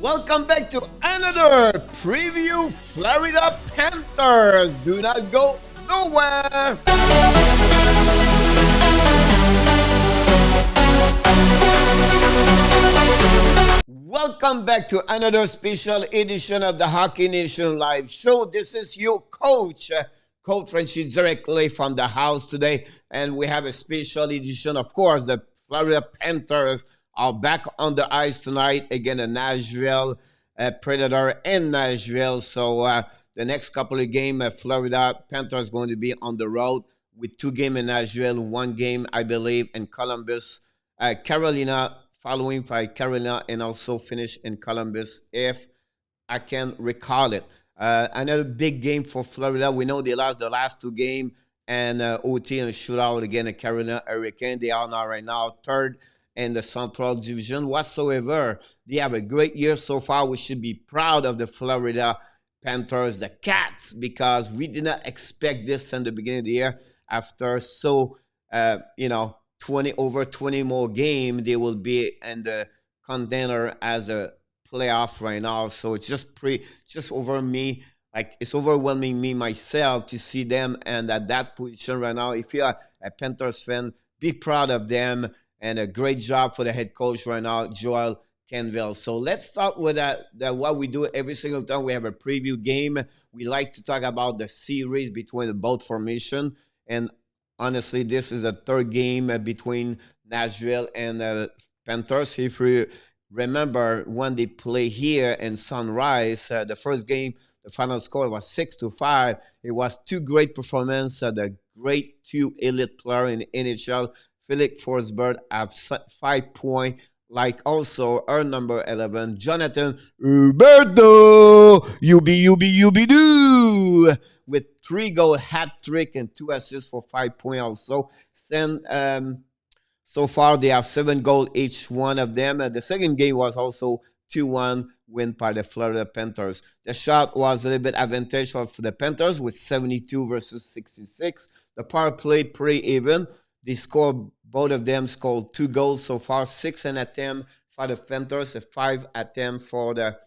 Welcome back to another preview Florida Panthers. Do not go nowhere. Welcome back to another special edition of the Hockey Nation Live Show. This is your coach, Coach Frenchie, directly from the house today. And we have a special edition, of course, the Florida Panthers are back on the ice tonight against the Nashville Predator in Nashville. So the next couple of games, Florida Panthers going to be on the road with 2 games in Nashville, 1 game, I believe, in Columbus. Carolina, following by Carolina, and also finish in Columbus, if I can recall it. Another big game for Florida. We know they lost the last 2 games and OT and shootout again at Carolina Hurricane. They are now right now third in the Central Division. Whatsoever, they have a great year so far. We should be proud of the Florida Panthers, the Cats, because we did not expect this in the beginning of the year. After 20 more game, they will be in the contender as a playoff right now. So it's just over me. Like, it's overwhelming me myself to see them and at that position right now. If you're a Panthers fan, be proud of them, and a great job for the head coach right now, Joel Canville. So let's start with what we do every single time we have a preview game. We like to talk about the series between the both formation. And honestly, this is the third game between Nashville and the Panthers. If you remember, when they play here in Sunrise, the first game, the final score was 6-5. It was 2 great performances. The great 2 elite players in the NHL. Philip Forsberg have 5 points, like also our number 11, Jonathan Huberdeau, UB, with 3 goal hat trick and 2 assists for 5 points also. So far, they have 7 goals each one of them. The second game was also 2-1 win by the Florida Panthers. The shot was a little bit advantageous for the Panthers with 72 versus 66. The power play pretty even. They scored, both of them scored 2 goals so far, 6 an attempt for the Panthers, a 5 attempt for the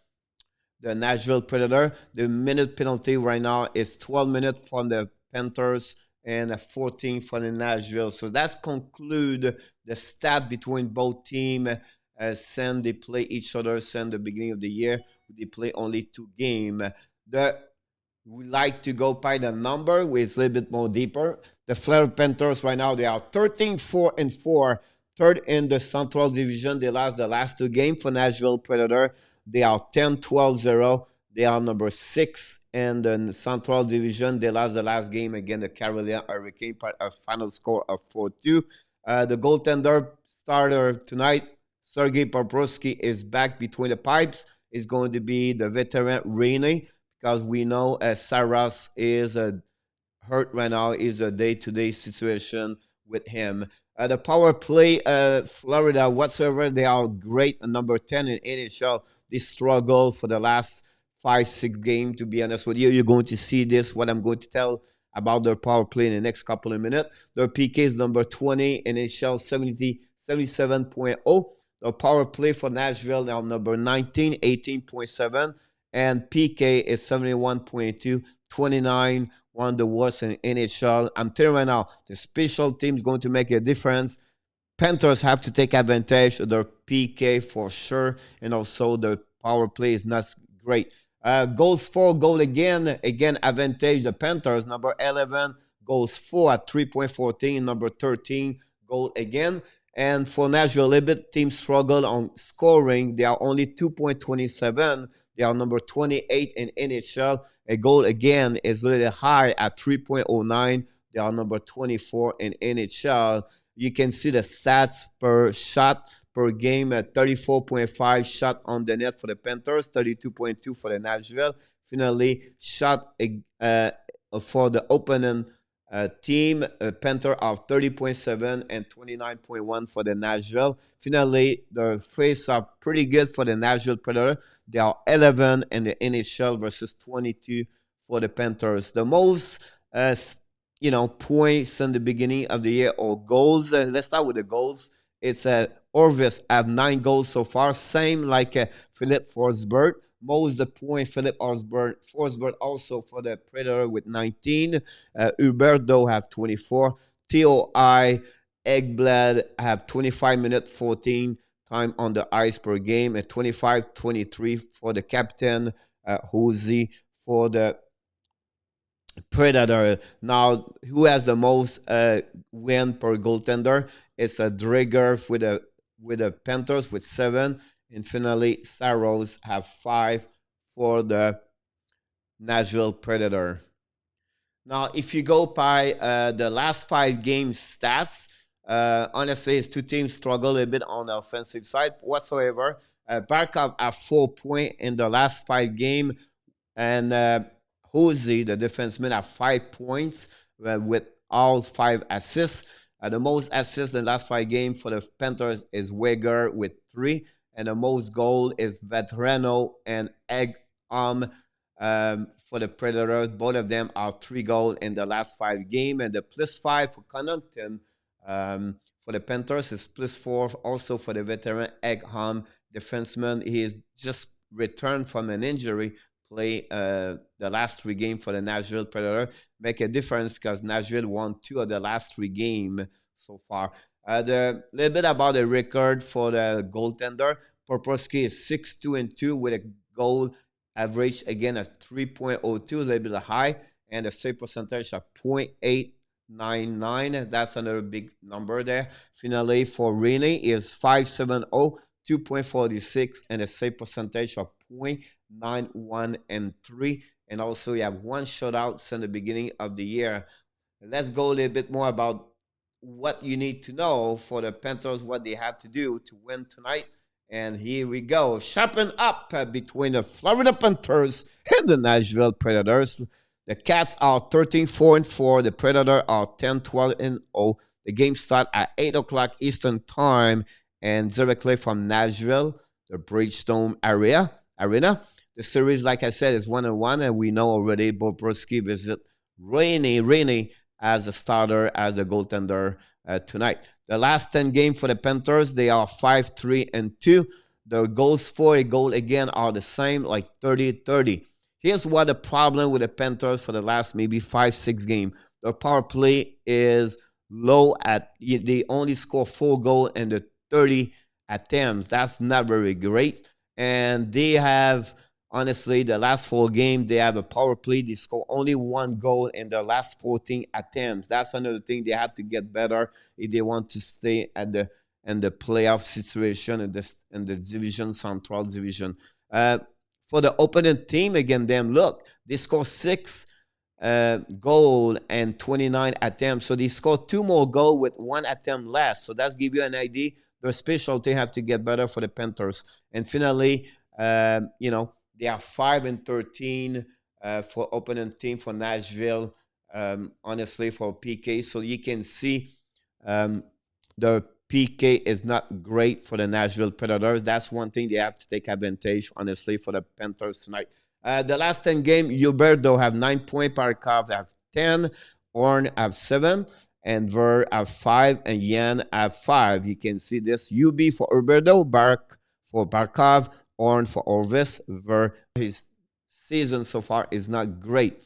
Nashville Predator. The minute penalty right now is 12 minutes from the Panthers and a 14 for the Nashville. So that's conclude the stat between both teams since they play each other since the beginning of the year. They play only 2 games. We like to go by the number, which is a little bit more deeper. The Florida Panthers right now, they are 13-4-4, third in the Central Division. They lost the last 2 games for Nashville Predator. They are 10-12-0. They are number 6 in the Central Division. They lost the last game against the Carolina Hurricane, a final score of 4-2. The goaltender starter tonight, Sergei Bobrovsky, is back between the pipes. It's going to be the veteran Rainey, because we know Saras is hurt right now, is a day-to-day situation with him. The power play, Florida, whatsoever, they are great. Number 10 in NHL. They struggle for the last 5-6 games, to be honest with you. You're going to see this, what I'm going to tell about their power play in the next couple of minutes. Their PK is number 20 in NHL, 77.0. The power play for Nashville now number 19, 18.7. And PK is 71.2, 29, one of the worst in NHL. I'm telling you right now, the special team is going to make a difference. Panthers have to take advantage of their PK for sure, and also the power play is not great. Goals for, goal again advantage the Panthers. Number 11 goals for at 3.14. Number 13 goal again. And for Nashville, a little bit team struggle on scoring. They are only 2.27. They are number 28 in NHL. A goal again is a little high at 3.09. They are number 24 in NHL. You can see the stats per shot per game at 34.5 shot on the net for the Panthers, 32.2 for the Nashville. Finally, shot for the opponent team, Panther of 30.7 and 29.1 for the Nashville. Finally, the face are pretty good for the Nashville Predator. They are 11 in the NHL versus 22 for the Panthers. The most, points in the beginning of the year or goals. Let's start with the goals. It's Orvis have 9 goals so far, same like Philip Forsberg. Most the point Philip Forsberg also for the Predator with 19. Huberto have 24. T.O.I. Eggblad have 25 minutes 14 time on the ice per game, and 25-23 for the captain Jose for the Predator. Now, who has the most win per goaltender? It's a Drager with the Panthers with 7, and finally Saros have 5 for the Nashville Predator. Now, if you go by the last 5 game stats, honestly, it's two teams struggle a bit on the offensive side whatsoever. Barkov have 4 points in the last 5 games, and Jose, the defenseman, have 5 points with all 5 assists. The most assists in the last 5 games for the Panthers is Weger with 3, and the most goal is Veterano and Eggholm for the Predators. Both of them are 3 goals in the last 5 games, and the +5 for Connaughton for the Panthers is +4 also for the veteran Eggholm defenseman. He is just returned from an injury, play the last 3 games for the Nashville Predator. Make a difference because Nashville won 2 of the last 3 games so far. The little bit about the record for the goaltender. Poprovsky is 6-2-2 with a goal average again at 3.02, a little bit high, and a save percentage of 0.899. That's another big number there. Finally, for Rinne is 570, 2.46, and a save percentage of 0.91 and 3. And also, you have 1 shutout since the beginning of the year. Let's go a little bit more about what you need to know for the Panthers, what they have to do to win tonight. And here we go. Sharpen up between the Florida Panthers and the Nashville Predators. The Cats are 13-4-4. The Predators are 10-12-0. The game starts at 8 o'clock Eastern Time and directly from Nashville, the Bridgestone Arena. The series, like I said, is 1-1, and we know already Bobrovsky visit Rinne as a starter, as a goaltender tonight. The last 10 games for the Panthers, they are 5-3-2. The goals for a goal again are the same, like 30-30. Here's what the problem with the Panthers for the last maybe 5-6 games. Their power play is low they only score 4 goals in the 30 attempts. That's not very great. And they have, honestly, the last 4 games, they have a power play. They score only 1 goal in the last 14 attempts. That's another thing they have to get better if they want to stay in the playoff situation in the division, Central Division. For the opponent team, again, they score 6 goal and 29 attempts. So they score 2 more goals with 1 attempt less. So that's give you an idea. Their specialty have to get better for the Panthers. And finally, they are 5-13 for opponent team for Nashville. Honestly, for PK, so you can see the PK is not great for the Nashville Predators. That's one thing they have to take advantage, honestly, for the Panthers tonight. The last 10 games, Huberto have 9 points, Barkov have 10, Orn have 7, and Ver have 5, and Yan have 5. You can see this. UB for Huberto, Bark for Barkov, Orn for Orvis. Ver, his season so far is not great.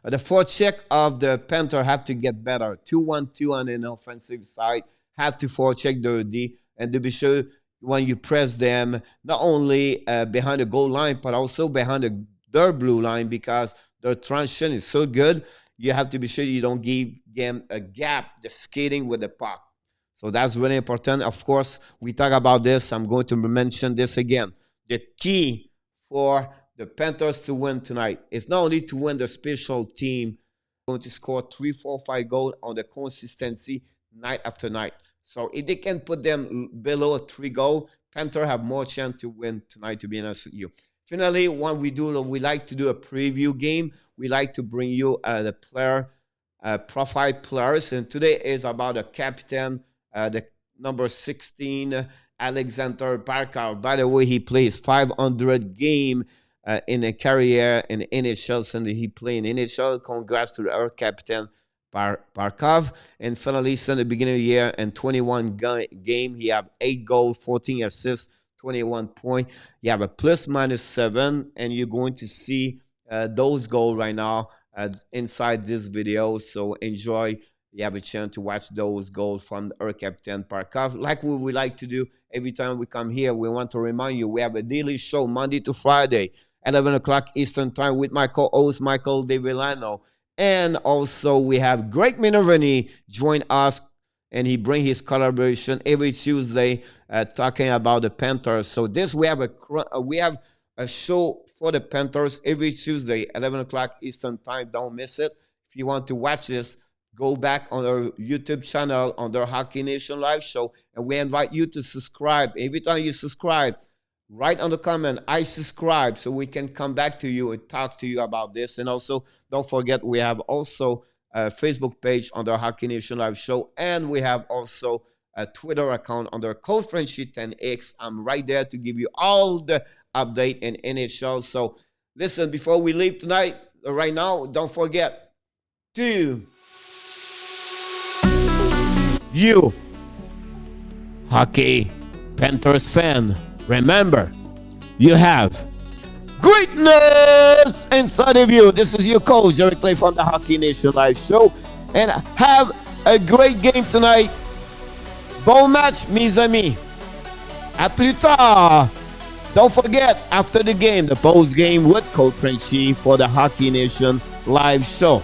The forecheck of the Panther have to get better. 2-1-2 on an offensive side. Have to forecheck the D, and to be sure when you press them, not only behind the goal line, but also behind their blue line, because their transition is so good. You have to be sure you don't give them a gap, the skating with the puck. So that's really important. Of course, we talk about this. I'm going to mention this again. The key for the Panthers to win tonight is not only to win the special team, going to score 3, 4, 5 goals on the consistency night after night. So if they can put them below 3 goals, Panthers have more chance to win tonight, to be honest with you. Finally, when we like to do a preview game. We like to bring you the player profile players, and today is about the captain, the number 16, Alexander Barkov. By the way, he plays 500 game in a career in NHL, and he played in NHL. Congrats to our captain, Barkov. And finally, since the beginning of the year, and 21 game, he have 8 goals, 14 assists, 21 points. You have a plus minus 7, and you're going to see those goals right now inside this video. So enjoy. You have a chance to watch those goals from our captain Barkov. Like we like to do every time we come here, we want to remind you we have a daily show Monday to Friday, 11 o'clock Eastern Time with my co-host Michael De Villano. And also we have Greg Minervini join us, and he bring his collaboration every Tuesday talking about the Panthers. So this we have a show for the Panthers every Tuesday, 11 o'clock Eastern Time. Don't miss it. If you want to watch this, go back on our YouTube channel on the Hockey Nation Live Show, and we invite you to subscribe. Every time you subscribe, write on the comment, I subscribe, so we can come back to you and talk to you about this. And also, don't forget, we have also a Facebook page on the Hockey Nation Live Show, and we have also a Twitter account under Cold Frenchie 10X. I'm right there to give you all the update in NHL. So listen, before we leave tonight, right now, don't forget to you, Hockey Panthers fan, remember, you have greatness inside of you. This is your coach, Derek Clay from the Hockey Nation Live Show. And have a great game tonight. Bon match, mes amis. À plus tard. Don't forget, after the game, the post game with Coach Frenchie for the Hockey Nation Live Show.